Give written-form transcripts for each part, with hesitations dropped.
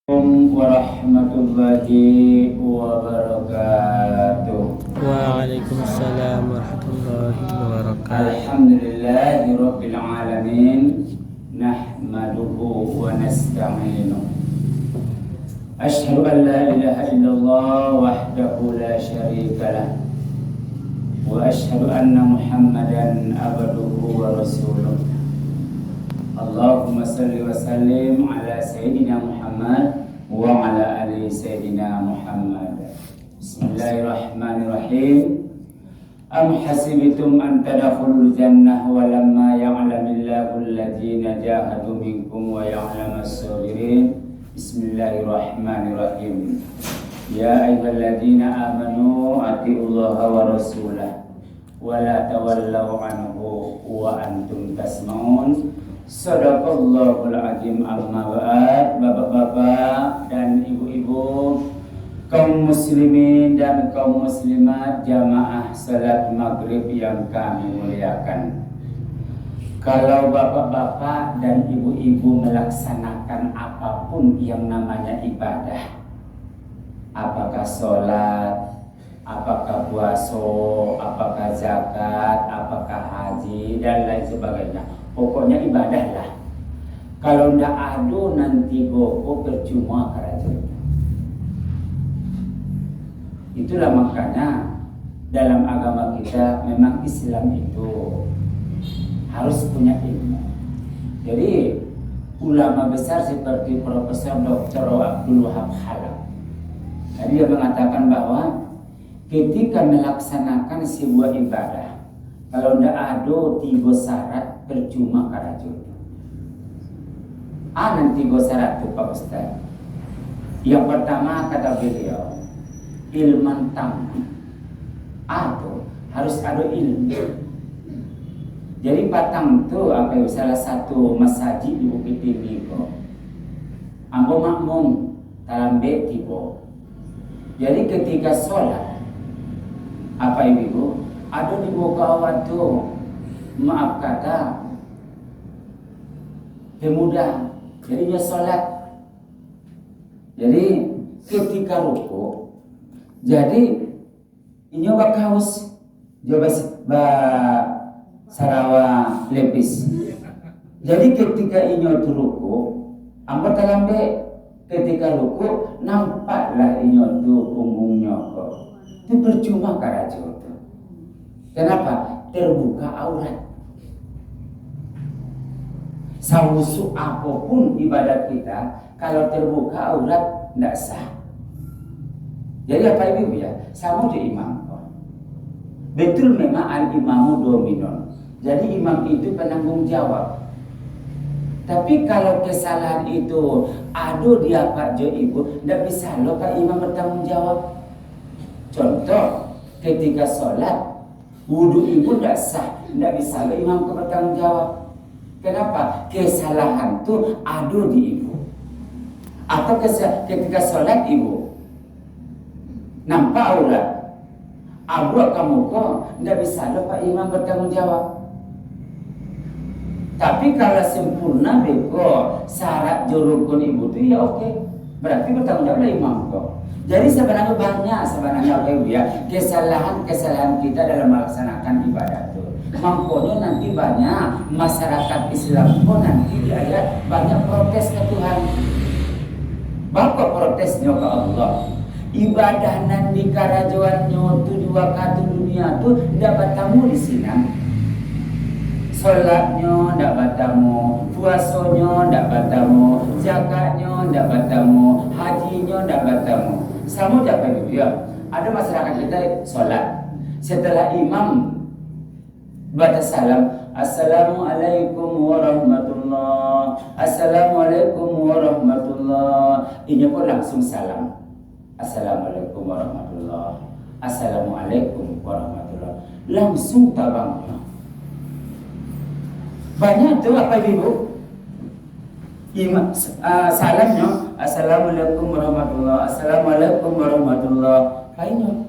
Warahmatullahi wabarakatuh. Waalaikumsalam warahmatullahi wabarakatuh. Alhamdulillahi rabbil alamin. Nahmaduhu wa nasta'inuh. Asyhadu an la ilaha illallah wahdahu la syarika lah. Wa asyhadu anna Muhammadan abduhu wa rasuluh. Allahumma salli wa sallim ala Sayyidina Muhammad wa ala ali Sayyidina Muhammad. Bismillahirrahmanirrahim. Am hasibtum an tadkhulul jannah wa lamma ya'lamillahu alladhina jahadu minkum wa ya'lamas sabirin. Bismillahirrahmanirrahim. Ya ayyuhalladzina amanu atiullaha wa rasulahu wa la tawallaw anhu wa antum tasma'un. Sadaqallahul azim. Amma ba'd. Bapak-bapak dan ibu-ibu, kaum muslimin dan kaum muslimat, jamaah salat maghrib yang kami muliakan. Kalau bapak-bapak dan ibu-ibu melaksanakan apapun yang namanya ibadah, apakah sholat, apakah puasa, apakah zakat, apakah haji dan lain sebagainya, pokoknya ibadah lah. Kalau ndak ada nanti gopo percuma kerajaan. Itulah makanya dalam agama kita memang Islam itu harus punya ilmu. Jadi ulama besar seperti Profesor Dr. Abdul Wahab Halab, dia mengatakan bahwa ketika melaksanakan sebuah ibadah, kalau tidak ada 3 syarat percuma kerajaan. Nanti 3 syarat itu Pak Ustaz. Yang pertama kata beliau, ilman tam. Atau harus ada ilmu. Jadi patang itu salah satu masjid di Bukit Tinggi kok. Ambo makmum talambe tibo. Jadi ketika sholat, ibu, ada di bawah tu, maaf kata, pemuda, jadinya sholat. Jadi ketika ruku, jadi ini kaos, coba sarawa lepis. Jadi ketika ini ruku, ambo talambe, ketika ruku nampaklah ini punggungnya kok. Itu percuma kerajaan itu. Kenapa? Terbuka aurat. Sausu apapun ibadat kita, kalau terbuka aurat tidak sah. Jadi apa ibu ya? Sama di imam. Betul memang al-imamu dominon. Jadi imam itu penanggung jawab. Tapi kalau kesalahan itu ada di apa jo ibu, tidak bisa lo Pak imam bertanggung jawab. Contoh, ketika sholat, wudu ibu tidak sah, tidak bisa lo imam bertanggung jawab. Kenapa? Kesalahan itu ada di ibu. Atau ketika sholat ibu nampak aurat, abu kamu kok tidak bisa lo Pak imam bertanggung jawab. Tapi kalau sempurna beko syarat jurukun ibu itu ya oke. Berarti bertanggung jawab imam kok. Jadi sebenarnya banyak ibu ya kesalahan kita dalam melaksanakan ibadah itu. Makanya nanti banyak masyarakat Islam pun nanti dia banyak protes ke Tuhan. Bapak protesnya ke Allah. Ibadah nan di karajaannya tu dua katu dunia tu dapat tamu di sini. Salatnya ndak batamu, puasanya ndak batamu, zakatnya ndak batamu, hajinya ndak batamu. Sama dapat ya. Ada masyarakat kita salat. Setelah imam baca salam, Assalamualaikum warahmatullah. Assalamualaikum warahmatullah. Ini pun langsung salam. Assalamualaikum warahmatullah. Assalamualaikum warahmatullah. Langsung tabangnya. Banyak tu apa ibu? Imam salamnya Assalamualaikum warahmatullah. Assalamualaikum warahmatullah. Kayaknya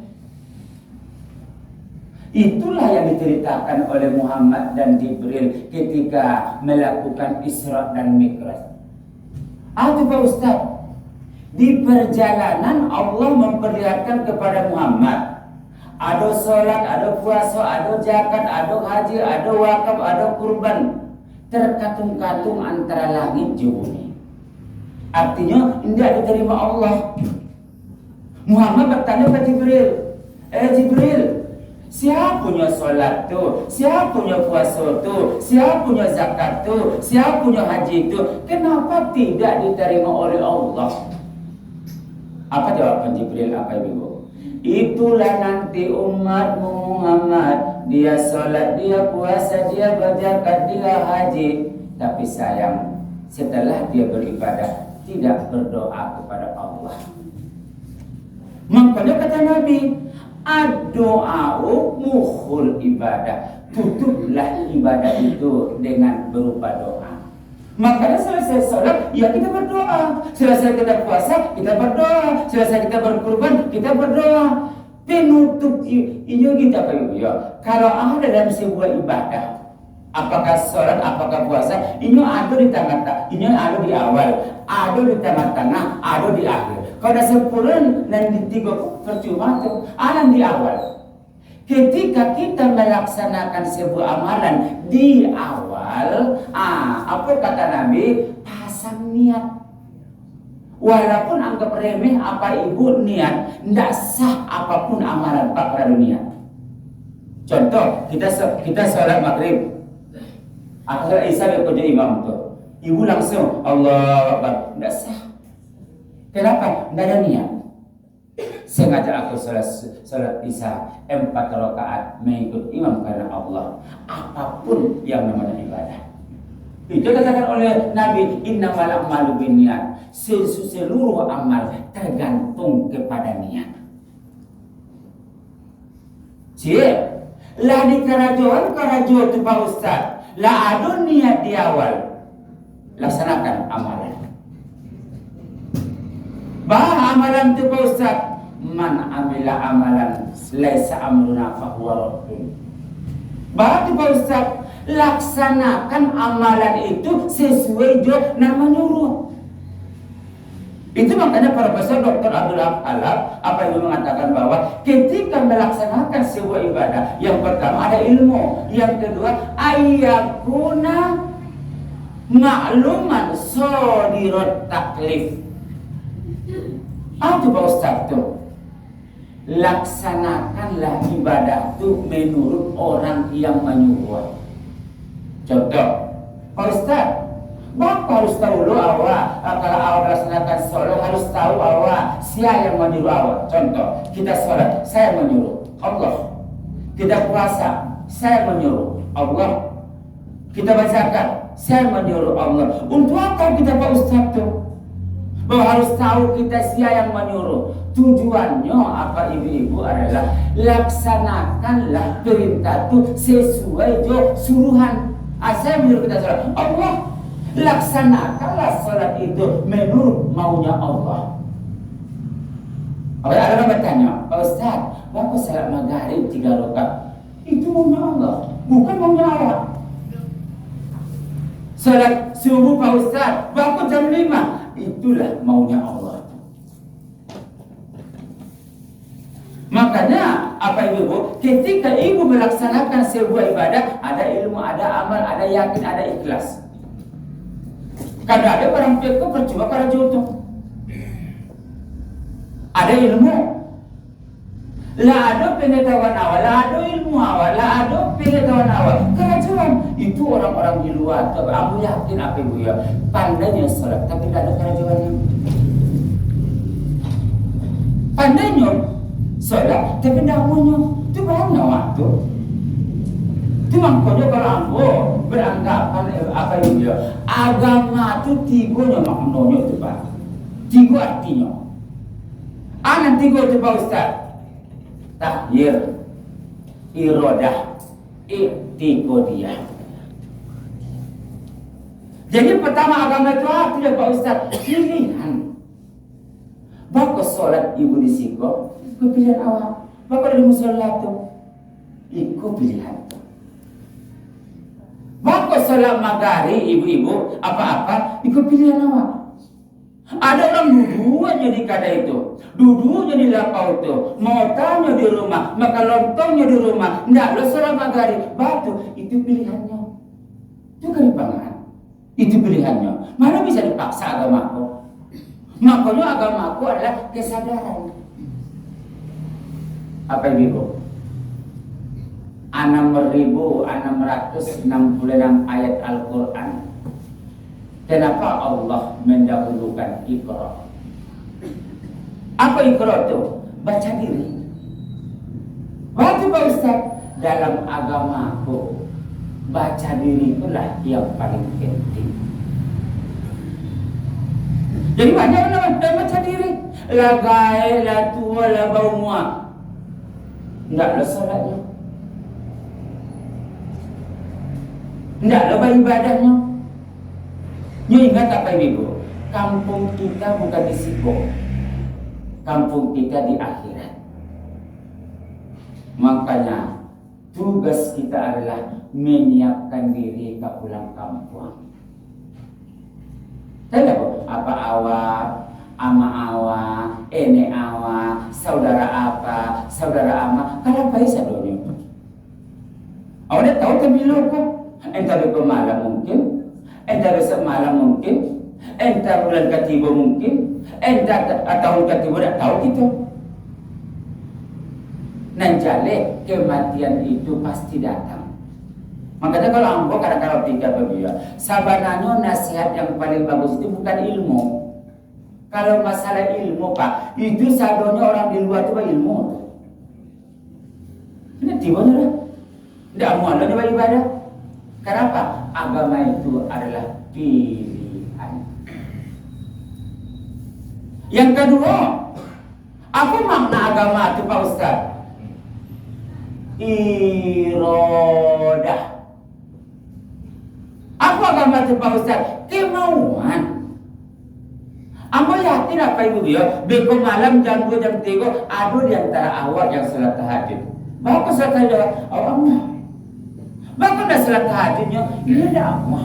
itulah yang diceritakan oleh Muhammad dan Jibril ketika melakukan Isra dan Mi'raj. Pak Ustaz, Di perjalanan Allah memperlihatkan kepada Muhammad, ada sholat, ada puasa, ada zakat, ada haji, ada wakaf, ada kurban, terkatung-katung antara langit dan bumi. Artinya tidak diterima Allah. Muhammad bertanya ke Jibril, Jibril, siapa punya sholat tu? Siapa punya puasa tu? Siapa punya zakat tu? Siapa punya haji tu? Kenapa tidak diterima oleh Allah? Apa jawaban Jibril? Apa ibu? Itulah nanti umatmu Muhammad, dia sholat, dia puasa, dia berzakat, dia haji, tapi sayang setelah dia beribadah tidak berdoa kepada Allah. Makanya kata Nabi, ad-doa'u mukhul ibadah, tutuplah ibadah itu dengan berupa doa. Makanya selesai sholat, ya kita berdoa. Selesai kita puasa, kita berdoa. Selesai kita berkurban, kita berdoa. Penutup ini kita apa ibu ya? Kalau ada dalam sebuah ibadah, apakah sholat, apakah puasa, ini ada di tengah-tengah, ini ada di awal, ada di tengah-tengah, ada di akhir. Kalau ada 10 dan di 3 percuma tuh, ada di awal. Ketika kita melaksanakan sebuah amalan di awal, apa kata Nabi? Pasang niat. Walaupun anggap remeh apa ibu niat, tidak sah apapun amalan Pak kalau niat. Contoh, kita sholat maghrib, atau sholat isya kerja imam tuh, ibu langsung Allah Akbar, tidak sah. Kenapa? Tidak ada niat. Sengaja aku sholat isya 4 rakaat mengikut imam karena Allah. Apapun yang namanya ibadah. Itu dikatakan oleh Nabi, innamal a'malu binniyat. Seluruh amal tergantung kepada niat. Lah di kerajaan itu Pak Ustaz, lah ada niat di awal, laksanakan amalan. Bah amalan itu Pak Ustaz, man amila amalan laisa amruna fahuwa raddun. Bah itu Pak Ustaz, laksanakan amalan itu sesuai nama nyuruh. Itu makanya Profesor Dr. Abdul Halab apa yang mengatakan bahwa ketika melaksanakan sebuah ibadah, yang pertama ada ilmu, yang kedua ayyakuna ma'luman shadirat taklif. Apa Pak Ustaz tuh? Laksanakanlah ibadah itu menurut orang yang menyuruh. Contoh, Pak Ustaz, Bapak harus tahu dulu awak, kalau awak melaksanakan sholat harus tahu awak siapa yang menyuruh awak. Contoh, kita sholat, saya menyuruh Allah. Kita puasa, saya menyuruh Allah. Kita bacakan, saya menyuruh Allah. Untuk apa kita Pak Ustaz tuh? Bahwa harus tahu kita siapa yang menyuruh. Tujuannya apa ibu-ibu adalah laksanakanlah perintah itu sesuai suruhan. Saya menyuruh kita sholat Allah, laksanakanlah sholat itu menurut maunya Allah. Ada orang bertanya, Pak Ustaz, Bapak sholat maghrib 3 rakaat itu maunya Allah, bukan maunya Allah. Sholat subuh Pak Ustaz, Bapak jam 5, itulah maunya Allah. Makanya apa ibu? Ketika ibu melaksanakan sebuah ibadah, ada ilmu, ada amal, ada yakin, ada ikhlas. Karena ada orang fikih percuma karena jodoh. Ada ilmu, lah ada pengetahuan awal, lah ada ilmu awal, lah ada pengetahuan awal. Kerajuan itu orang-orang di luar. Aku yakin apa ibu ya, pandainya sholat tapi tidak ada kerajuannya. Pandainya sholat tapi tidak punya, itu banyak waktu. Itu makanya kalau aku beranggapan apa itu ya, agama itu 3 maknanya itu Pak, 3 artinya. Anak 3 itu Pak Ustaz, tahyir, irodah, iktiqodiyah. Jadi pertama agama itu artinya Pak Ustaz, pilihan. Bapak sholat ibu di siko, itu pilihan awak. Bapak di musola itu, itu pilihan. Bapak sholat magari ibu-ibu apa-apa, itu pilihan awak. Ada orang duduknya di kada itu, duduknya di lapau itu, motanya di rumah, maka lontongnya di rumah, ndak lo seorang magari, batu, itu pilihannya. Itu keribangan, itu pilihannya. Mana bisa dipaksa agamaku? Makanya agamaku adalah kesadaran. Apa ibu? 6.666 ayat Al-Quran. Kenapa Allah mendahulukan Iqra? Apa Iqra itu? Baca diri. Waktu Pak Ustaz, dalam agamaku, baca diri itulah yang paling penting. Jadi banyak orang yang baca diri. La gae, la tua, la baumua. Enggak ada salatnya. Enggak ada ibadahnya. Ya ingat apa ibu? Kampung kita bukan di Sibuk. Kampung kita di akhirat. Makanya tugas kita adalah menyiapkan diri ke pulang kampung. Tahu apa awak, ama awak, ene awak, saudara apa, saudara ama, kalau baik sadonya. Awak tahu terbilu kok? Entah di malam mungkin, entah besok malam mungkin, entah bulan ketiba mungkin, entah tahun ketiba tak tahu gitu. Nanjale kematian itu pasti datang. Makanya kalau ambo kadang-kadang tiga berbeda. Sabananya nasihat yang paling bagus itu bukan ilmu. Kalau masalah ilmu Pak, itu sadonya orang di luar itu ilmu. Ini tiba-tiba lah. Tidak mau ada ibadah. Kenapa? Agama itu adalah pilihan. Yang kedua, apa makna agama itu Pak Ustaz? Irodah. Apa agama itu Pak Ustaz? Kemauan. Apa yakin apa ibu ya? Besok malam jam 2 jam 3 ada di antara awak yang salat tahajud. Bapak salat tahajud, awak mah. Bahkan dah salat tahajudnya, ini ada apa?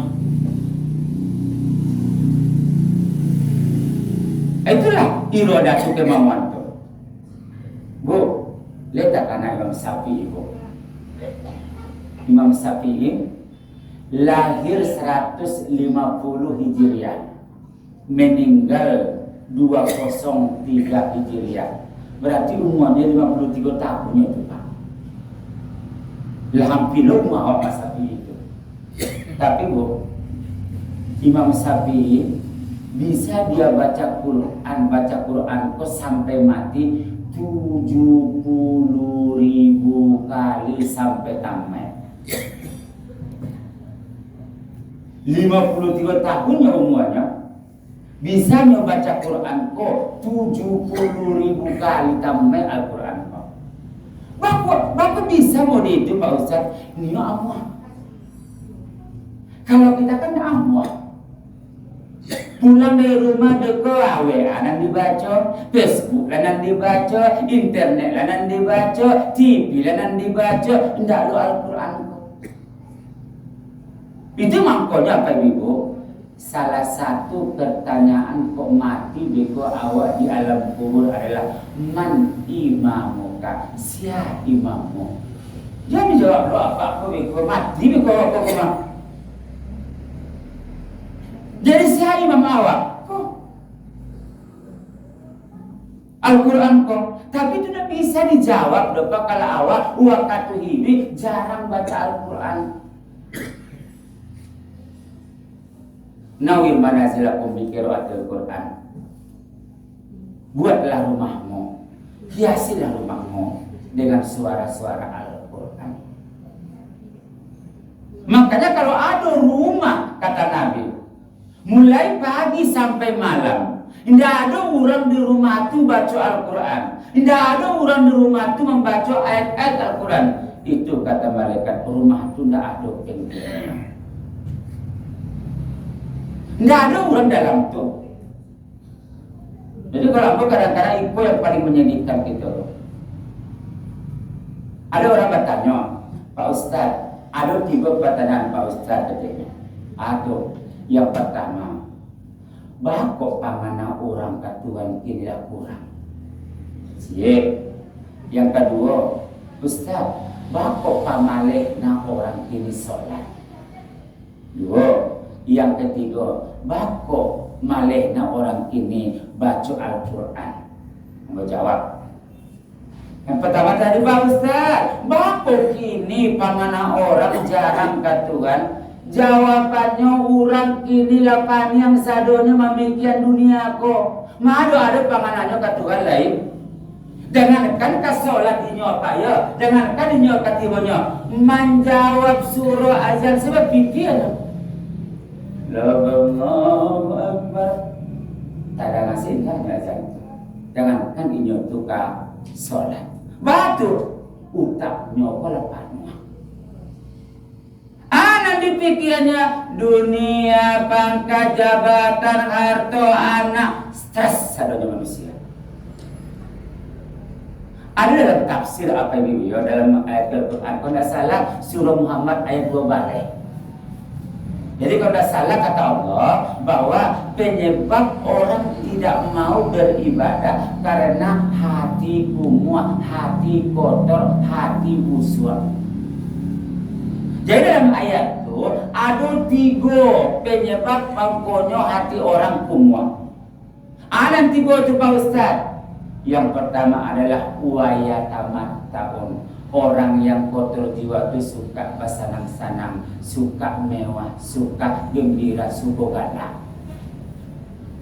Itulah irodah itu kemauan tu. Bu, lihat anak Imam Syafi'i bu. Imam Syafi'i lahir 150 Hijriah, meninggal 203 Hijriah. Berarti umurnya 53 tahunnya itu Pak. Hampir umur Imam Syafi'i itu. Tapi bu, Imam Syafi'i bisa dia baca Quran kok sampai mati 70.000 kali sampai tamat. 53 tahunnya umurnya, bisa baca Quran kok 70.000 kali tamat Al-Quran kok. Bapak bisa mau itu Pak Ustaz? Ini Allah. Kalau kita kan Allah. Pulang dari rumah deko WA dibaca, Facebook dibaca, internet dibaca, TV dibaca, ndak lo Al-Quran. Itu makanya apa ibu? Salah satu pertanyaan kok mati beko awak di alam kubur adalah man imamuka, siapa imammu? Jangan jawab lo apa kok beko mati beko apa kok. Jadi siapa imam awak? Kok Al-Quran kok. Tapi itu tidak bisa dijawab. Dapat kalau awak waktu hidup jarang baca Al-Quran. Nawir manazilakum bi qiraatil Quran. Buatlah rumahmu, hiasilah rumahmu dengan suara-suara Al-Quran. Makanya kalau ada rumah, kata Nabi, mulai pagi sampai malam, tidak ada orang di rumah itu baca Al-Quran, tidak ada orang di rumah itu membaca ayat-ayat Al-Quran. Itu kata malaikat, rumah itu tidak ada kegiatan. Tidak ada orang dalam itu. Jadi kalau aku kadang-kadang itu yang paling menyedihkan gitu. Ada orang bertanya, Pak Ustaz, ada 3 pertanyaan Pak Ustaz katanya. Ada. Yang pertama, bako pamana orang katuan kini dah kurang. Siap. Yang kedua, Ustaz, bako pamaleh na orang kini sholat. Dua. Yang ketiga, bako maleh na orang kini baca Al-Quran. Mau jawab. Yang pertama tadi Pak Ustaz, bako kini pamana orang jarang katuan. Jawabannya orang kini lapan yang sadonya memikian dunia ko. Mado ada panganannya katuan lain. Dengarkan ka sholat inyo apa ya? Dengarkan inyo katiwanya menjawab surah azan sebab pikir. Allahu Akbar. Tak ngasih kan azan. Dengarkan inyo tukar sholat. Batu utaknya ko lapan. Di pikirannya dunia, pangkat, jabatan, harta, anak, stres sadonya manusia. Ada dalam tafsir apa ibu ya dalam ayat Al-Quran, kalau tidak salah surah Muhammad ayat 2 balik. Jadi kalau tidak salah kata Allah bahwa penyebab orang tidak mau beribadah karena hati kumuh, hati kotor, hati busuk. Jadi dalam ayat itu ada 3 penyebab pangkonyo hati orang kumuh. Ada 3 itu Pak Ustaz. Yang pertama adalah waya tamat tahun. Orang yang kotor jiwa itu suka bersenang-senang, suka mewah, suka gembira, suka galak.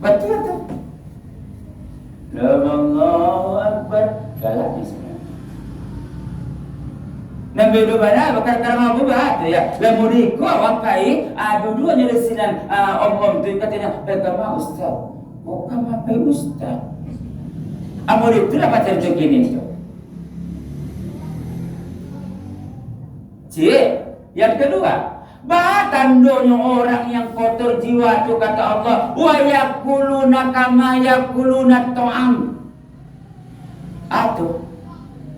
Betul tu. Allahu Akbar. Galak di sana. Nabi Dubana bakal karang Abu Bakar ya. Lamudi ko wakai dua nyelesinan om tu katanya berkama ustaz. Oh kama pe ustaz. Amor itu lah macam begini tu. Yang kedua, batandonya orang yang kotor jiwa tu kata Allah, wa yakuluna kama yakuluna ta'am. Atau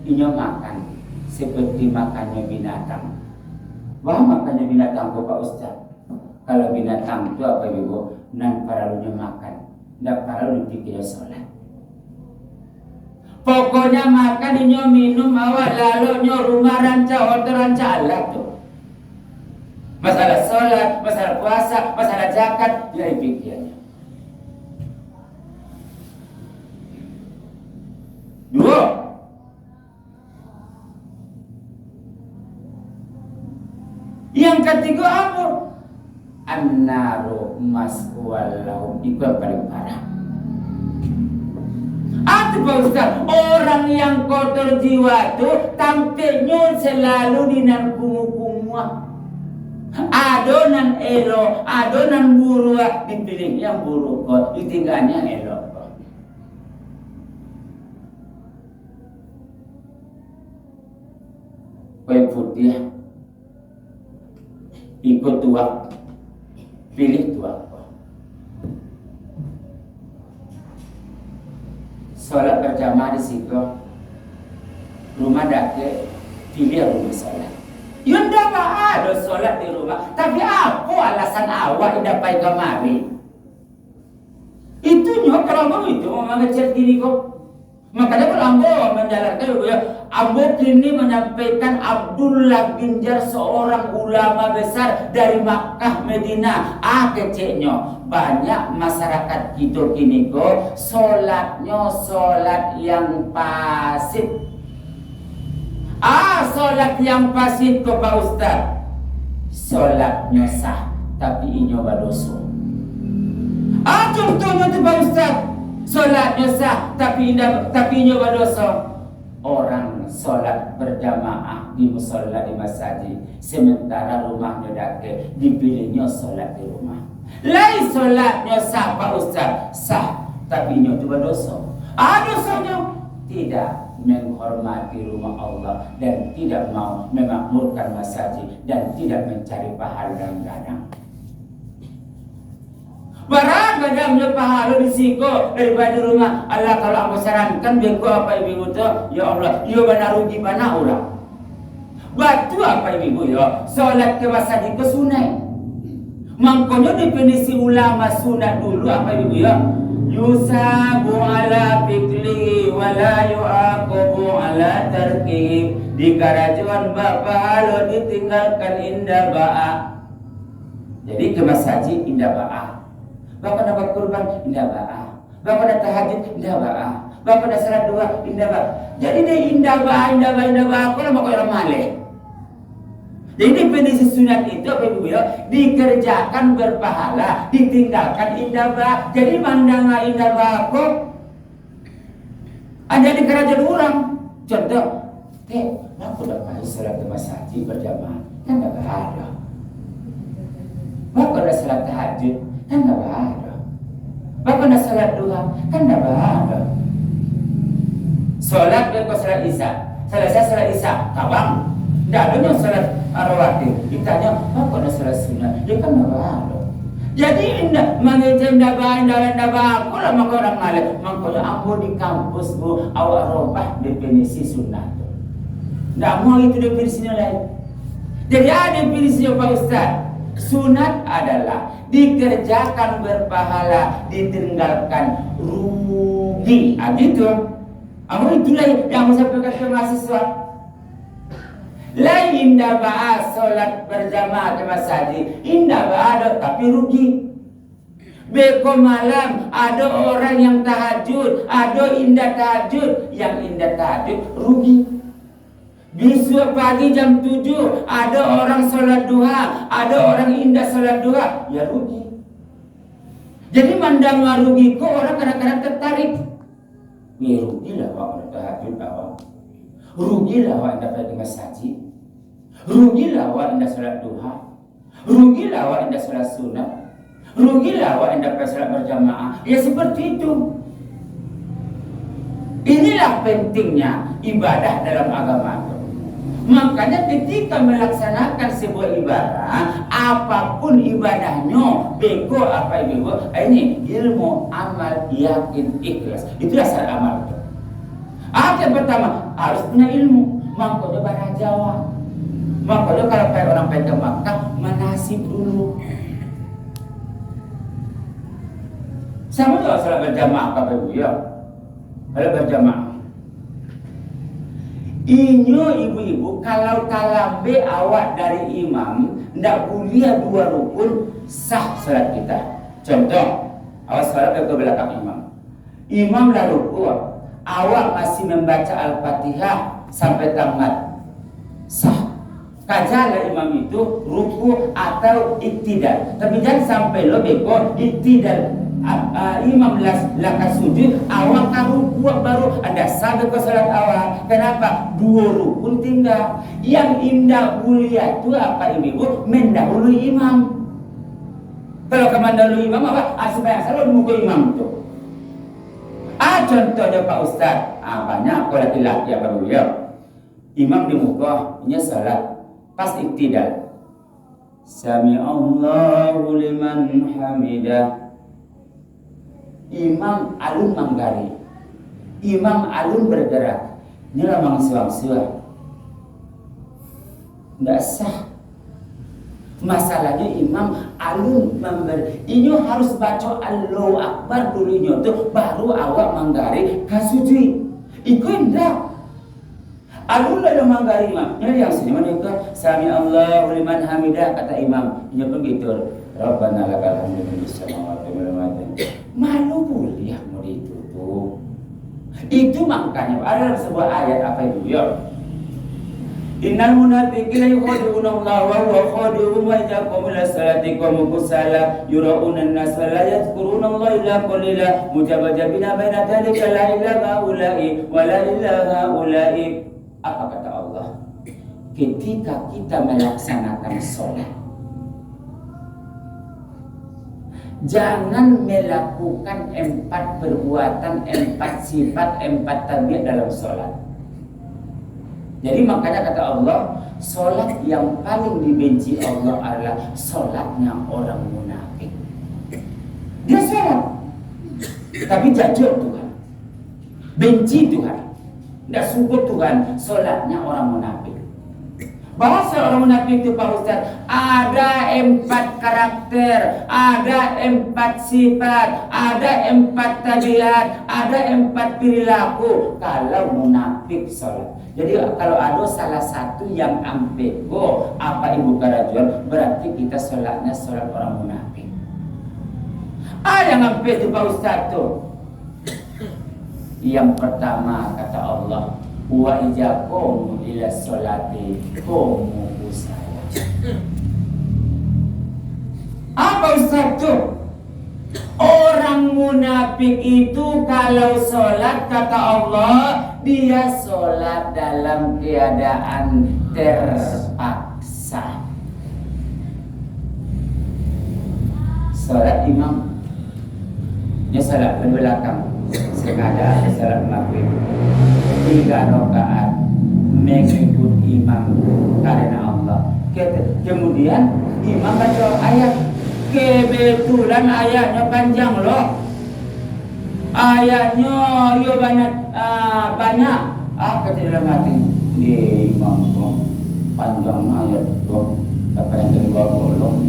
inyo makan seperti makannya binatang. Wah makannya binatang kok Pak Ustaz. Kalau binatang itu apa ibu? Nan paralunya makan, ndak paralu dipikir sholat. Pokoknya makan inyo minum awak lalu nyo rumah ranca hotel ranca Allah tuh. Masalah sholat, masalah puasa, masalah zakat dia pikirnya. 2. Yang ketiga apa? An-naru maswal lahum. Itu yang paling parah. Apa Ustaz? Orang yang kotor jiwa itu tampilnya selalu di nan kumuh-kumuh. Adonan elo, adonan buruk dipilih yang buruk kok, ditinggalnya elo kok. Kue putih ikut tua, pilih tua. Sholat berjamaah di situ, rumah dake, pilih rumah sholat. Ya ndak ada sholat di rumah, tapi apa alasan awak tidak pergi kemari? Itu nyokong itu mengecek diri kok. Makanya kalau Ambo menjalankan ya, Ambo kini menyampaikan Abdullah bin Jar seorang ulama besar dari Makkah Medina. Keceknya banyak masyarakat kita kini kok sholatnya sholat yang pasif. Sholat yang pasif kok Pak Ustaz. Sholatnya sah tapi inyo berdosa. Contohnya tu Pak Ustaz. Sholatnya sah tapi inyo berdosa. Orang sholat berjamaah di musola di masjid, sementara rumahnya dake dipilihnya sholat di rumah. Lain sholatnya sah Pak Ustaz, sah tapi inyo tu berdosa. Dosanya tidak menghormati rumah Allah dan tidak mau memakmurkan masjid dan tidak mencari pahala dan gadang. Barang-barangnya pahala risiko daripada rumah Allah. Kalau aku sarankan beko apa ibu tu, ya Allah, ia benar rugi mana orang. Batu apa ibu ya? Solat ke masjid ke sunai. Makanya definisi ulama sunat dulu apa ibu ya? Yusabu ala fikli wala yu'aqabu ala tarki. Di karajuan pahala ditinggalkan indah ba'a. Jadi kemas haji indah ba'a. Bapak dapat kurban indah ba'a. Bapak dapat tahajud indah ba'a. Bapak dapat salat dua indah ba'a. Jadi dia indah ba'a. Kau nama kau orang malih. Jadi definisi sunat itu apa ibu ya? Dikerjakan berpahala, ditinggalkan indah ba'a. Jadi mandang indah ba'a kok ada di kerajaan orang. Contoh, aku dapat salat kemas haji berjamaah, kan tak ada. Bapak ada salat tahajud, kan tak ada. Bapak ada salat duha, kan tak ada. Salat berkau salat isya, selesai salat isya, kabang. Tidak ada yang salat rawatib. Ditanya, bapak ada salat sunnah, dia kan tak ada. Jadi indah, mengejem dabah, aku lah maka orang malih. Makanya aku di kampus bu, awak robah definisi sunnah. Tidak mau itu definisinya lain. Jadi ada definisinya Pak Ustaz. Sunat adalah dikerjakan berpahala, ditinggalkan rugi. Gitu. Itulah yang saya sampaikan ke mahasiswa. Lain indah bahas solat berjamaah ke masjid, indah ada tapi rugi. Beko malam ada orang yang tahajud, ada indah tahajud, yang indah tahajud rugi. Besok pagi jam 7 ada orang sholat duha, ada orang indah sholat duha, ya rugi. Jadi mandang rugi kok orang kadang-kadang tertarik. Ya rugilah awak tahajud awak. Rugilah awak indah pergi masjid. Rugilah awak indah sholat duha. Rugilah awak indah sholat sunat. Rugilah awak indah pergi sholat berjamaah. Ya seperti itu. Inilah pentingnya ibadah dalam agama. Makanya ketika melaksanakan sebuah ibadah, apapun ibadahnya, beko apa ibu, ini ilmu, amal, yakin, ikhlas. Itulah syarat amal. Yang pertama harus punya ilmu. Makanya bahasa Jawa. Makanya kalau kayak orang pergi ke Makkah, manasib dulu. Sama juga salat berjamaah apa ibu ya? Kalau berjamaah. Inyo ibu-ibu kalau kalambe awak dari imam ndak kuliah 2 rukun sah salat kita. Contoh, awak salat ke belakang imam. Imam dah ruku, awak masih membaca Al-Fatihah sampai tamat. Sah. Kajalah imam itu ruku atau iktidal. Tapi jangan sampai lo beko iktidal. Imam lakas sujud, awak ruku baru ada sampai ke salat awak. Kenapa? 2 rukun tinggal. Yang indah mulia itu apa ibu? Mendahului imam. Kalau kemandahului imam apa? Supaya selalu muka imam itu. Contohnya Pak Ustaz. Banyak kalau laki-laki apa beliau? Imam di muka, ini salat pas iktidal. Sami Allahu liman hamidah. Imam alun manggari, imam alun bergerak. Inilah mangsuang-suang. Tidak sah. Masalahnya imam alun memberi. Ini harus baca Allahu Akbar dulunya tuh, baru awak manggari kasujui. Iku indah. Alun lah yang manggari imam. Ini yang sini mereka Sami Allahu liman hamidah kata imam. Ini pun gitu. Rabbana lakal hamdu fis samawati wal ardi. Malu kuliah mau ditutup. Itu makanya ada sebuah ayat apa itu ya? Innal munafiqina yukhadi'una Allah wa huwa khadi'uhum wa idza qamu ila salati qamu kusala yura'una an-nas wa la yadhkuruna Allah illa qalila mujabajabina baina dhalika la ilaha ula'i wa la ilaha ula'i. Apa kata Allah? Ketika kita melaksanakan sholat, jangan melakukan 4 perbuatan, 4 sifat, 4 tabiat dalam sholat. Jadi makanya kata Allah, sholat yang paling dibenci Allah adalah sholatnya orang munafik. Dia sholat, tapi jajur Tuhan, benci Tuhan, tidak syukur Tuhan. Sholatnya orang munafik. Bahasa orang munafik itu Pak Ustaz, ada 4 karakter, ada 4 sifat, ada 4 tabiat, ada 4 perilaku kalau munafik sholat. Jadi kalau ada salah satu yang ampeko apa ibu karajur, berarti kita sholatnya sholat orang munafik. Yang ampek itu Pak Ustaz tuh. Yang pertama kata Allah, wa ijakum ila sholati qumu usala. Apa Ustaz tuh? Orang munafik itu kalau sholat kata Allah, dia sholat dalam keadaan terpaksa. Sholat imam, dia sholat di belakang, sengaja sholat maghrib 3 rakaat mengikut imam karena Allah. Kemudian imam baca ayat, kebetulan ayatnya panjang loh. Ayatnya yo banyak. Kata dalam hati di imam tuh panjang ayat tuh apa yang kedua bolong.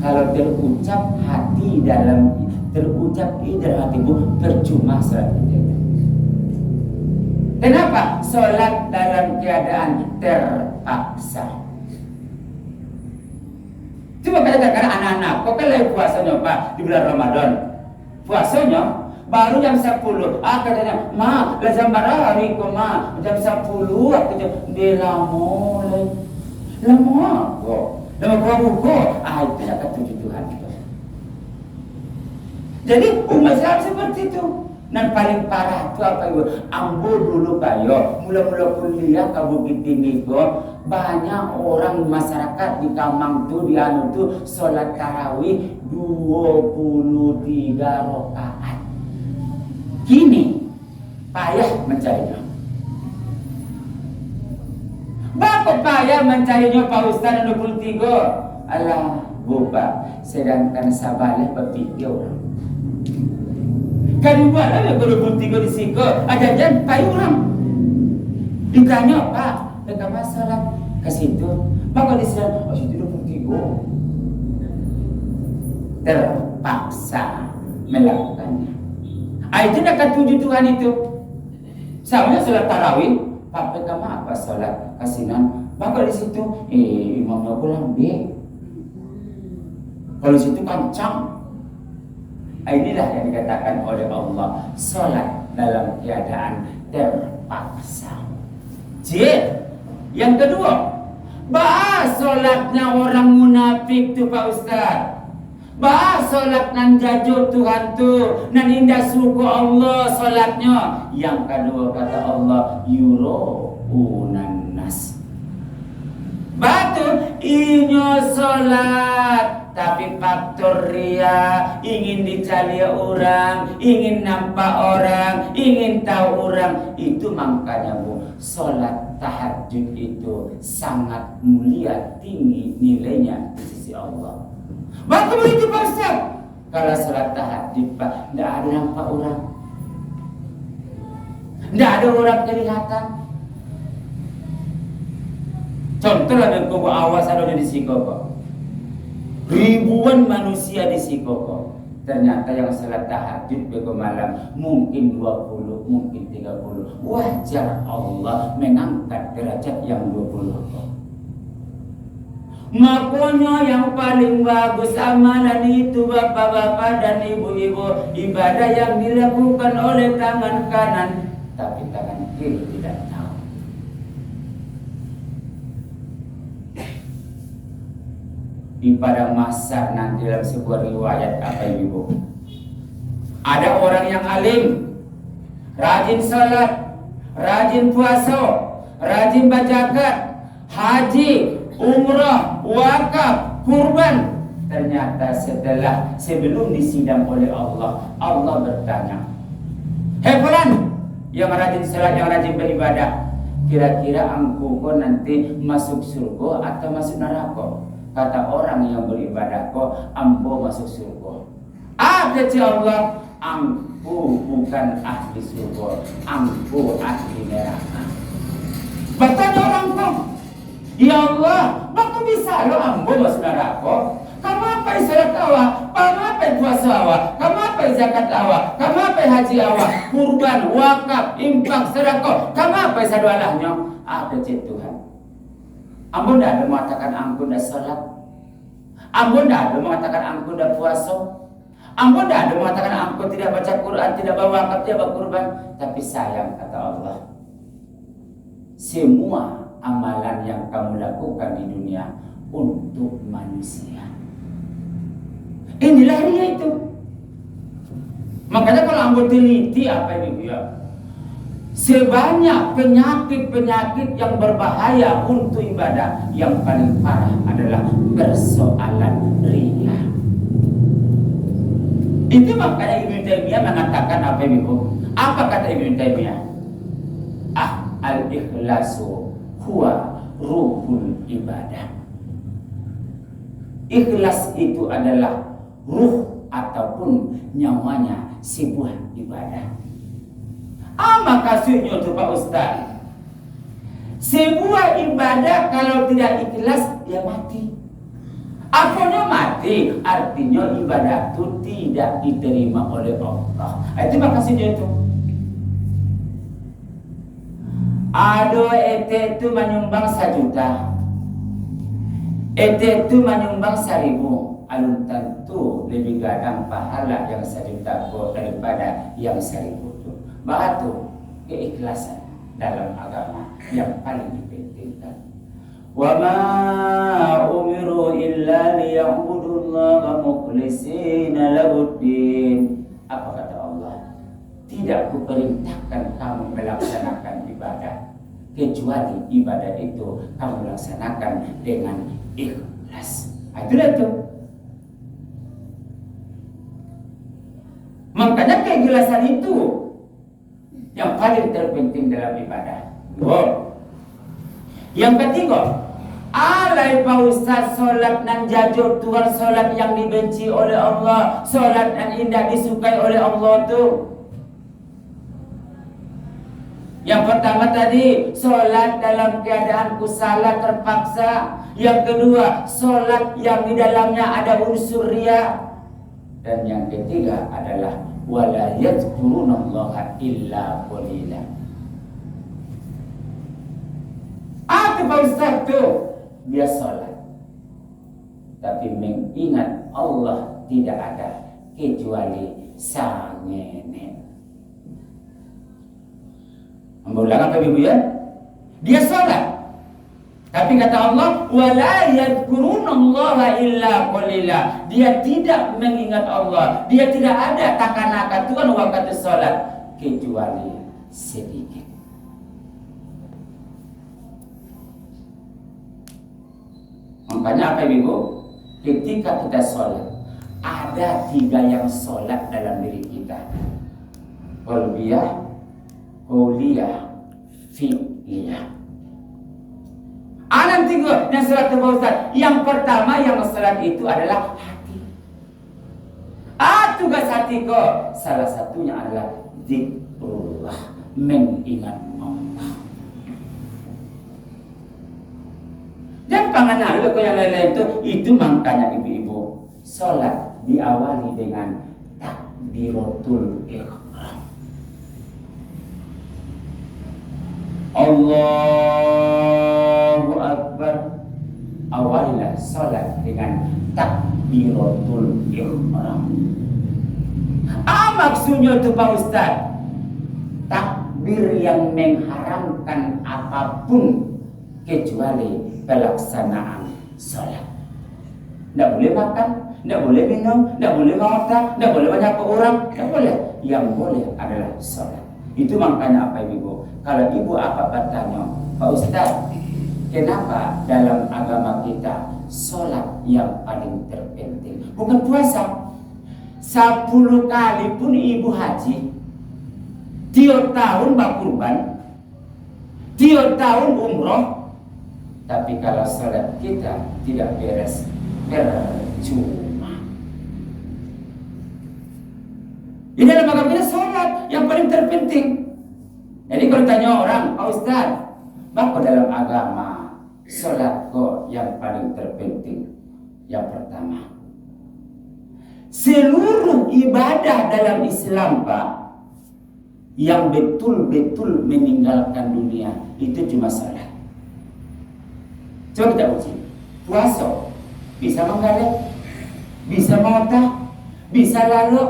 Kalau terucap hati dalam terucap di dalam hatimu percuma salat kita. Kenapa? Sholat dalam keadaan terpaksa. Coba katakan anak-anak, kok kalau puasanya Pak di bulan Ramadan, puasanya baru jam 10. Katanya, ma, lah jam berapa hari kok ma? Jam 10. Aku jam dia lama kok. Lama buku. Itu yang kata Tuhan itu. Jadi umat Islam seperti itu. Dan paling parah itu apa ibu? Ambo dulu kayo, mula-mula kuliah ke Bukit Tinggi kok, banyak orang masyarakat di Kamang tuh di anu tuh sholat tarawih 23 rakaat. Kini payah mencarinya. Bapak payah mencarinya Pak Ustaz 23. Alah, Bapak, sedangkan sabaleh berpikir orang. Kan buat lah kalau 23 di siko, aja-aja payu orang. Ditanya, Pak, dekat masalah ke situ. Maka di sana, situ 23. Terpaksa melakukannya. Itu dekat 7 Tuhan itu. Sama sholat tarawih, Pak, dekat apa sholat kasinan. Maka di situ, imamnya pulang deh. Kalau situ kancang. Inilah yang dikatakan oleh Allah, sholat dalam keadaan terpaksa. Yang kedua, bahas sholatnya orang munafik tu Pak Ustaz. Bahas sholat nan jajuk Tuhan tu, nan indah suku Allah sholatnya. Yang kedua kata Allah, yuro'unan nas. Batu inyo sholat tapi faktor ria, ingin dicari orang, ingin nampak orang, ingin tahu orang. Itu makanya Bu, sholat tahajud itu sangat mulia, tinggi nilainya di sisi Allah. Maka begitu Pak Ustaz, kalau sholat tahajud Pak, tidak ada nampak orang, tidak ada orang kelihatan. Contoh lah dengan kau awas ada di Sikoko, ribuan manusia di Sikoko. Ternyata yang salat tahajud bego malam mungkin 20, mungkin 30. Wajar Allah mengangkat derajat yang 20. Makanya yang paling bagus amalan itu bapak-bapak dan ibu-ibu, ibadah yang dilakukan oleh tangan kanan, tapi tangan kiri tidak tahu. Pada masa nanti dalam sebuah riwayat apa ibu, ada orang yang alim, rajin salat, rajin puasa, rajin bacakat, haji, umrah, wakaf, kurban. Ternyata sebelum disidang oleh Allah, Allah bertanya, hei fulan, yang rajin salat, yang rajin beribadah, kira-kira engkau nanti masuk surga atau masuk neraka? Kata orang yang beribadah, kok ambo masuk surga. Kata Allah, ambo bukan ahli surga, ambo ahli neraka. Bertanya orang kok, Ya Allah, waktu bisa lo ambo saudaraku. Kamu apa salat awak? Kamu apa puasa awak? Kamu apa zakat awak? Kamu apa haji awak? Kurban, wakaf, infak, sedekah. Kamu apa sadualahnya? Ada cik Tuhan. Ambo ndak ada mengatakan ambo ndak salat. Ambo ndak ada mengatakan ambo ndak puasa. Ambo ndak ada mengatakan ambo tidak baca Quran, tidak bawa wakaf, tidak bawa kurban. Tapi sayang kata Allah, semua amalan yang kamu lakukan di dunia untuk manusia. Inilah dia itu. Makanya kalau ambo teliti apa ini ya, sebanyak penyakit-penyakit yang berbahaya untuk ibadah, yang paling parah adalah persoalan riya. Itu makanya Ibnu Taimiyah mengatakan apa itu? Apa kata Ibnu Taimiyah? Al-ikhlasu huwa ruhul ibadah. Ikhlas itu adalah ruh ataupun nyawanya sebuah ibadah. Maksudnya itu Pak Ustaz, sebuah ibadah kalau tidak ikhlas dia mati. Apanya mati? Artinya ibadah itu tidak diterima oleh Allah. Itu maksudnya itu. Ado ete itu menyumbang 1 juta, ete itu menyumbang 1000. Alun tentu lebih gadang pahala yang 1 juta daripada yang 1000 itu. Batu keikhlasan dalam agama yang paling dipentingkan. Wa ma umiru illa liya'budullaha mukhlishina lahuddin. Apa kata Allah? Tidak kuperintahkan kamu melaksanakan ibadah kecuali ibadah itu kamu laksanakan dengan ikhlas. Itulah itu. Makanya keikhlasan itu yang paling terpenting dalam ibadah. Yang ketiga, alai Pak Ustaz, solat nan jajur Tuhan, solat yang dibenci oleh Allah, solat yang indah disukai oleh Allah tu. Yang pertama tadi, solat dalam keadaan kusala terpaksa. Yang kedua, solat yang di dalamnya ada unsur riya. Dan yang ketiga adalah wala yadhkurunallaha illa qalila. Apa Pak Ustaz tu? Dia salat, tapi mengingat Allah tidak ada kecuali sangene. Mengulang apa Ibu ya? Dia salat, tapi kata Allah, wala yadhkurunallaha illa qalila. Dia tidak mengingat Allah. Dia tidak ada takkan-akan Tuhan waktu salat kecuali sedikit. Makanya apa Ibu? Ketika kita salat, ada 3 yang salat dalam diri kita. Qalbiyah, qauliyah, fi'liyah. Ada 3 yang salat Pak Ustaz. Yang pertama yang salat itu adalah hati. Tugas hati kok salah satunya adalah zikrullah, mengingat Allah. Dan panganan lo yang lain-lain itu makanya ibu-ibu salat diawali dengan takbiratul ihram. Allahu Akbar. Awalilah salat dengan takbiratul ihram. Maksudnya itu Pak Ustaz, takbir yang mengharamkan apapun kecuali pelaksanaan salat. Tidak boleh makan, tidak boleh minum, tidak boleh makan, tidak boleh banyak orang, tidak boleh. Yang boleh adalah salat. Itu makanya apa Ibu? Kalau Ibu apa bertanya, Pak Ustaz, kenapa dalam agama kita salat yang paling terpenting? Bukan puasa. 10 kali pun Ibu haji, tiap tahun berkurban, tiap tahun umroh, tapi kalau salat kita tidak beres, percuma. Di dalam agama kita salat yang paling terpenting. Jadi kalau tanya orang, Pak Ustaz, bapa dalam agama sholat kok yang paling terpenting. Yang pertama, seluruh ibadah dalam Islam, Pak, yang betul-betul meninggalkan dunia itu cuma sholat. Coba kita uji. Puasa bisa menggalak, bisa motah, bisa lalu,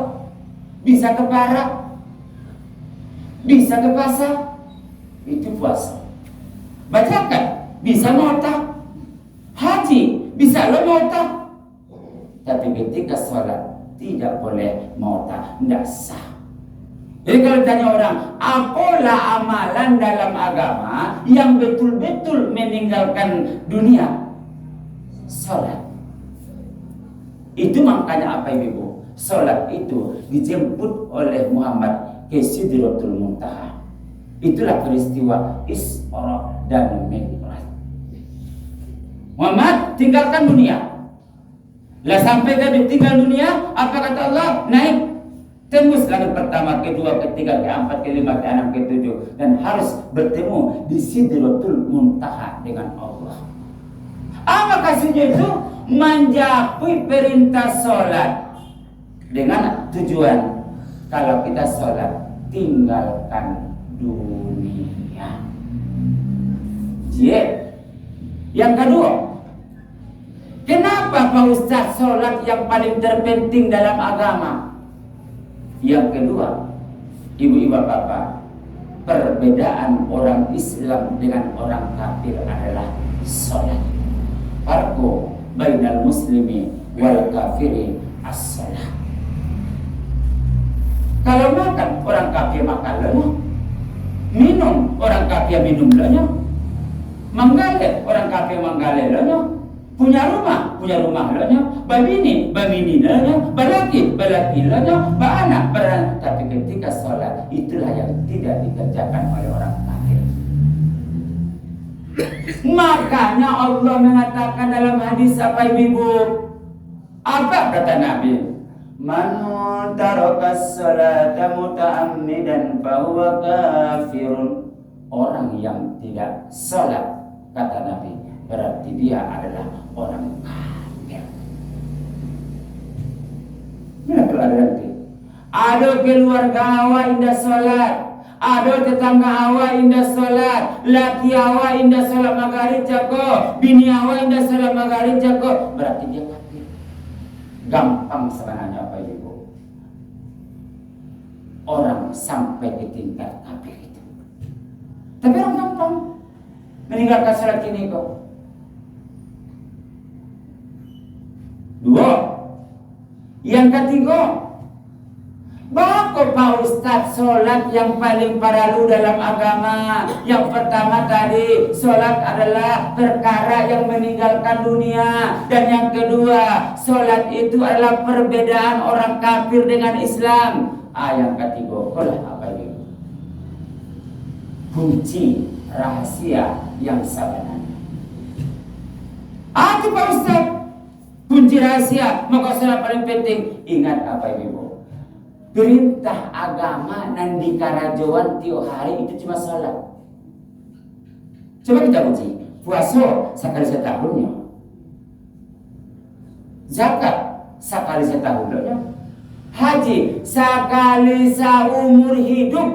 bisa ke Barak, bisa ke pasar, itu puasa. Bacakan, bisa motah, haji, bisa lo motah. Tapi ketika sholat tidak boleh motah, tidak sah. Jadi kalau tanya orang, apalah amalan dalam agama yang betul-betul meninggalkan dunia? Sholat. Itu makanya apa ibu? Sholat itu dijemput oleh Muhammad ke Sidratul Muntaha. Itulah peristiwa Isra dan Mi'raj. Muhammad tinggalkan dunia. Lah sampai dia ditinggal dunia, apa kata Allah? Naik. Tembus langit pertama, kedua, ketiga, keempat, kelima, keenam, ketujuh, dan harus bertemu di Sidratul Muntaha dengan Allah. Apa maksudnya itu? Menjauhi perintah sholat dengan tujuan kalau kita sholat tinggalkan dunia. Yang kedua, kenapa Pak Ustaz sholat yang paling terpenting dalam agama? Yang kedua, ibu-ibu bapak, perbedaan orang Islam dengan orang kafir adalah sholat. Farqu bainal muslimi wal kafiri as-salah. Kalau makan, orang kafir makan lenyap. Minum, orang kafir minum lenyap. Menggale, orang kafir menggale lenyap. Punya rumah lenyap. Babini lenyap. Balaki lenyap. Baanak beranak. Tapi ketika sholat, itulah yang tidak dikerjakan oleh orang kafir. Makanya Allah mengatakan dalam hadis apa ibu? Apa kata Nabi? Man tarakas salata muta'ammidan fahuwa kafirun. Orang yang tidak sholat, kata Nabi, berarti dia adalah orang kafir. Mana kalau ada nanti? Ada keluarga awak indah sholat, ada tetangga awak indah sholat, laki awak indah sholat maghrib jago, bini awak indah sholat maghrib jago, berarti dia kafir. Gampang sebenarnya apa ibu? Orang sampai di tingkat kafir itu. Tapi orang gampang meninggalkan sholat ini kok. Dua. Yang ketiga, bako Pak Ustaz sholat yang paling paralu dalam agama. Yang pertama tadi, sholat adalah perkara yang meninggalkan dunia. Dan yang kedua, sholat itu adalah perbedaan orang kafir dengan Islam. Yang ketiga, apa ini? Kunci rahasia yang sebenarnya. Itu Pak Ustaz, kunci rahasia, maka sholat paling penting. Ingat apa ibu? Perintah agama nan di karajoan tiap hari itu cuma sholat. Coba kita uji. Puasa sekali setahunnya, zakat sekali setahunnya, haji sekali seumur hidup.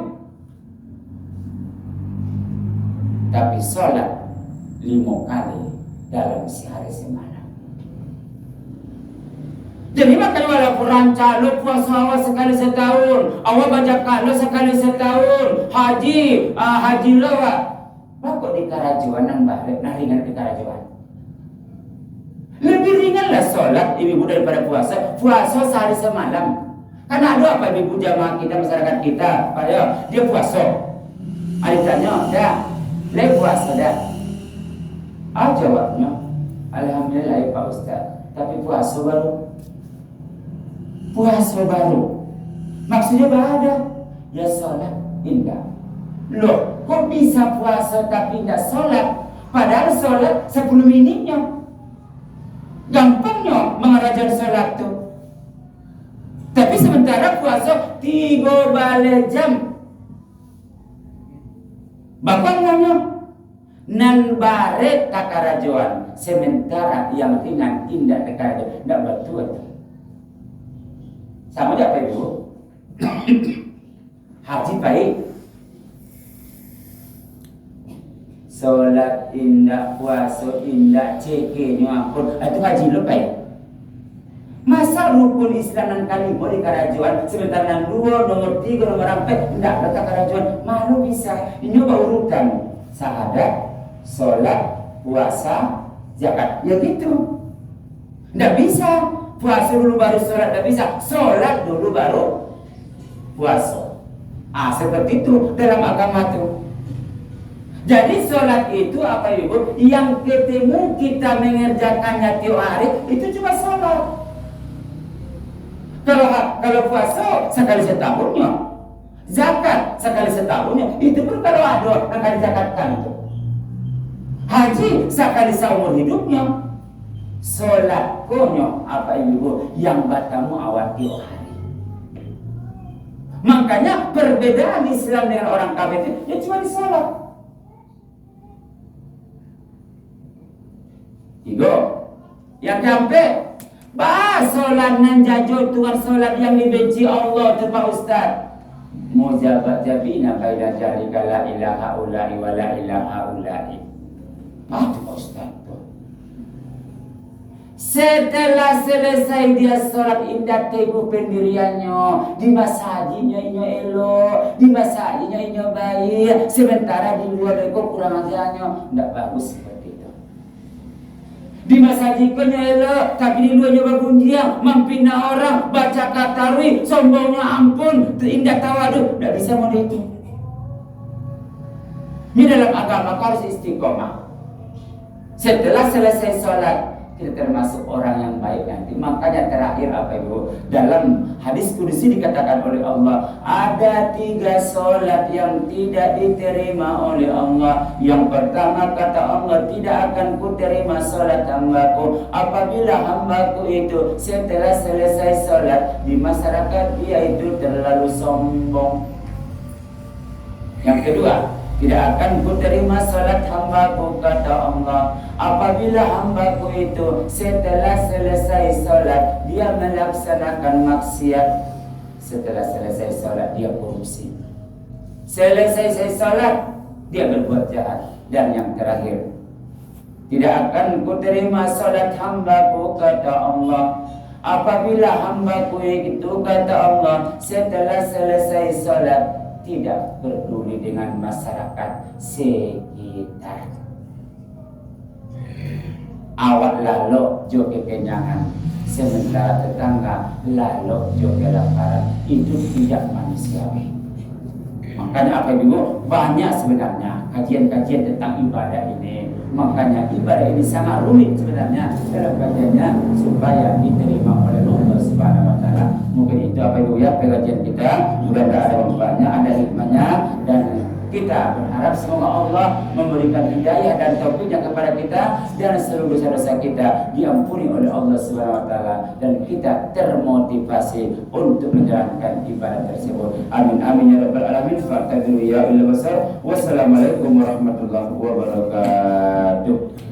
Tapi sholat 5 kali dalam sehari semalam. Jadi makanya walaupun ranca lo puasa awal sekali setahun, awal baca kalau sekali setahun, haji lo kok di karajuan nang balik, nah ringan di karajuan. Lebih ringan lah sholat ibu daripada puasa. Puasa sehari semalam. Karena ada apa ibu jamaah kita, masyarakat kita, ayo dia puasa. Ada tanya, dah, dia puasa dah. Jawabnya, alhamdulillah ya Pak Ustaz. Tapi puasa baru. Puasa baru. Maksudnya ada ya sholat indah. Loh, kok bisa puasa tapi tidak sholat? Padahal sholat 10 menitnya. Gampangnya mengarajan sholat tuh. Tapi sementara puasa 3 jam. Bapaknya nan bare takarajuan, sementara yang ringan indah takarajuan ndak betul. Sama aja apa itu? Haji baik, sholat indah, puasa indah, cekenya ampun, itu haji lebay. Masa rukun Islam nan kalimo di karajuan, sebentar nan 2, nomor 3, nomor 4, ndak ada karajuan, malu bisa. Ini urutan syahadat, sholat, puasa, zakat, ya gitu. Ndak bisa puasa dulu baru sholat, ndak bisa sholat dulu baru puasa. Seperti itu dalam agama tuh. Jadi sholat itu apa ibu? Yang ketemu kita mengerjakannya tiap hari itu cuma sholat. Kalau puasa sekali setahunnya, zakat sekali setahunnya, itu pun kalau ada akan dizakatkan itu. Haji sekali seumur hidupnya. Sholat konyo apa ibu? Yang batamu awal tiap hari. Makanya perbedaan Islam dengan orang kafir itu ya cuma di sholat. Tiga, yang sampai sholat nan jajo tuan sholat yang dibenci Allah tu Pak Ustaz. Mujabat jabina baina jalika la ilaha ula'i wa la ilaha ula'i. Tu Pak Ustaz tu. Setelah selesai dia sholat indah teguh pendiriannya, di masajinya inyo elo, di masajinya inyo baik, sementara di luar itu kurang ajarnya, tidak bagus seperti itu. Di masajinya elo, tapi di luarnya bagunjiang, mampina orang, baca katarwi, sombongnya ampun, indah tawadu, tidak bisa model itu. Ini dalam agama harus istiqomah. Setelah selesai sholat, kita termasuk orang yang baik nanti. Makanya terakhir apa ibu? Dalam hadis kudusi dikatakan oleh Allah, ada 3 sholat yang tidak diterima oleh Allah. Yang pertama kata Allah, tidak akan kuterima sholat hambaku apabila hambaku itu setelah selesai sholat di masyarakat dia itu terlalu sombong. Yang kedua, tidak akan kuterima salat hambaku kata Allah apabila hambaku itu setelah selesai salat dia melaksanakan maksiat. Setelah selesai salat dia korupsi. Selesai salat dia berbuat jahat. Dan yang terakhir, tidak akan kuterima salat hambaku kata Allah apabila hambaku itu kata Allah setelah selesai salat tidak peduli dengan masyarakat sekitar. Awak lalu jo kekenyangan, sementara tetangga lalu jo kelaparan. Itu tidak manusiawi. Makanya apa ibu? Banyak sebenarnya kajian-kajian tentang ibadah ini. Makanya ibadah ini sangat rumit sebenarnya dalam kajiannya supaya diterima oleh Allah Subhanahu wa taala. Mungkin itu apa ibu ya pengajian kita, mudah-mudahan ada manfaatnya, ada hikmahnya, dan kita berharap semoga Allah memberikan hidayah dan taufiknya kepada kita dan seluruh dosa-dosa kita diampuni oleh Allah Subhanahu wa taala dan kita termotivasi untuk menjalankan ibadah tersebut. Amin amin ya rabbal alamin. Fa'tadiru ya ila basar. Wassalamualaikum warahmatullahi wabarakatuh.